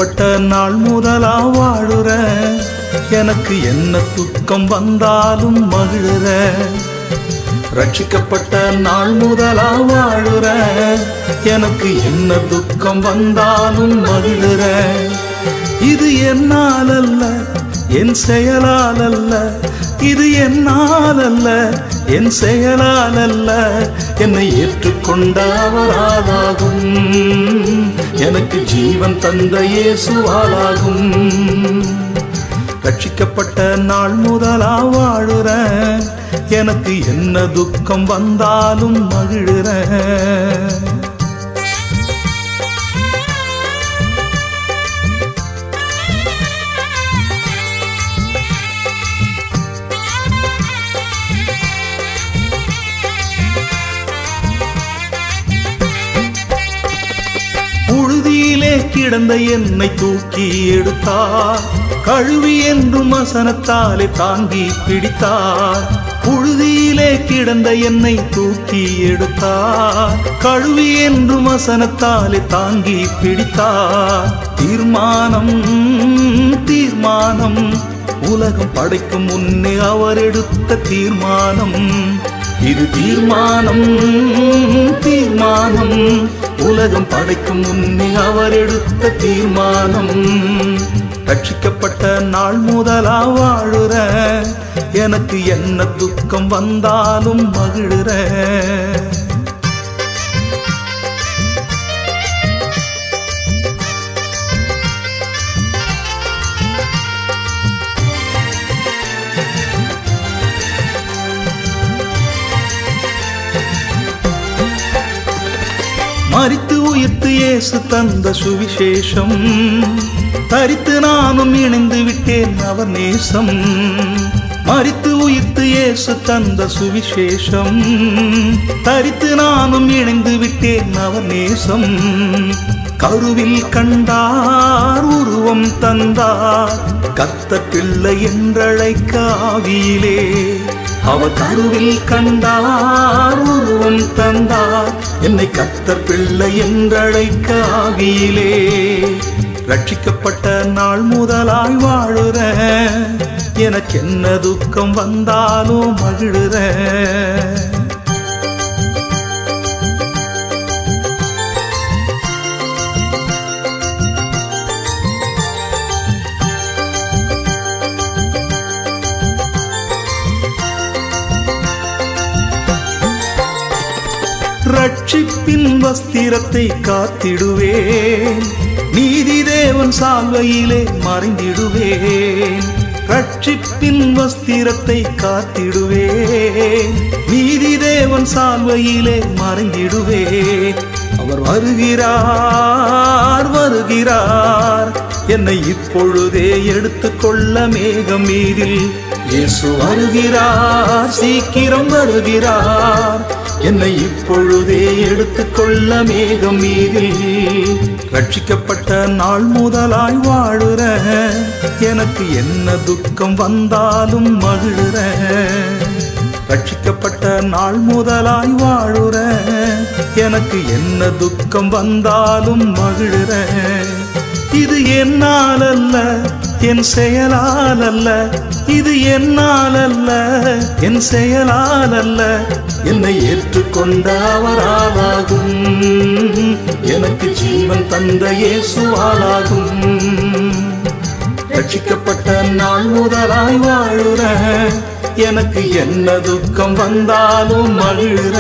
ரட்சிக்கப்பட்ட நாள் முதலா வாழுற, எனக்கு என்ன துக்கம் வந்தாலும் மகிழுற. ரட்சிக்கப்பட்ட நாள் முதலா வாழுற, எனக்கு என்ன துக்கம் வந்தாலும் மகிழுற. இது என்னால் அல்ல, என் செயலால் அல்ல, இது என்னால் அல்ல, என் செயலால் அல்ல, என்னை ஏற்றுக்கொண்ட அவராலாகும். எனக்கு ஜீவன் தந்த இயேசுவாலாகும். ரட்சிக்கப்பட்ட நாள் முதலா வாழுற, எனக்கு என்ன துக்கம் வந்தாலும் மகிழுற. புழுதியிலே கிடந்த என்னை தூக்கி எடுத்தார், கழுவி என்றும் வசனத்தாலே தாங்கி பிடித்தார். புழுதியிலே கிடந்த என்னை தூக்கி எடுத்தார், கழுவி என்றும் வசனத்தாலே தாங்கி பிடித்தார். தீர்மானம் தீர்மானம், உலகம் படைக்கும் முன்னே அவர் எடுத்த தீர்மானம். இது தீர்மானம் தீர்மானம், உலகம் படைக்கும் முன்னே அவர் எடுத்த தீர்மானம். ரட்சிக்கப்பட்ட நாள் முதலா வாழுற, எனக்கு என்ன துக்கம் வந்தாலும் மகிழுற. மரித்து உயிர்த்து இயேசு தந்த சுவிசேஷம், தரித்து நானும் இணைந்து விட்டேன் அவர் நேசம். மரித்து உயிர்த்து இயேசு தந்த சுவிசேஷம், தரித்து நானும் இணைந்து விட்டேன் அவர் நேசம். கருவில் கண்டார் உருவம் தந்தார், கர்த்தர் பிள்ளை என்றழைக்க ஆவியிலே. அவர் கருவில் கண்டார் உருவம் தந்தார், என்னை கர்த்தர் பிள்ளை என்றழைக்க ஆவியிலே. ரட்சிக்கப்பட்ட நாள் முதலாய் வாழுற, எனக்கு என்ன துக்கம் வந்தாலும் மகிழுற. ரட்சிப்பின் வஸ்திரத்தை காத்திடுவேன், நீதி தேவன் சால்வையிலே மறைந்திடுவேன். ரட்சிப்பின் வஸ்திரத்தை காத்திடுவேன், நீதி தேவன் சால்வையிலே மறைந்திடுவேன். அவர் வருகிறார் வருகிறார், என்னை இப்பொழுதே எடுத்துக்கொள்ள மேகம் மீதில். இயேசு வருகிறார், சீக்கிரம் வருகிறார், என்னை இப்பொழுதே எடுத்துக்கொள்ள மேகம் மீதில். ரட்சிக்கப்பட்ட நாள் முதலாய் வாழுற, எனக்கு என்ன துக்கம் வந்தாலும் மகிழுற. ரட்சிக்கப்பட்ட நாள் முதலாய் வாழுற, எனக்கு என்ன துக்கம் வந்தாலும் மகிழுற. இது என்னால் அல்ல, என் செயலால் அல்ல, இது என்னால் அல்ல, என் செயலால் அல்ல, என்னை ஏற்றுக்கொண்ட அவராலாகும். எனக்கு ஜீவன் தந்த இயேசுவாலாகும். ரட்சிக்கப்பட்ட நாள் முதலாய் வாழுற, எனக்கு என்ன துக்கம் வந்தாலும் மகிழுற.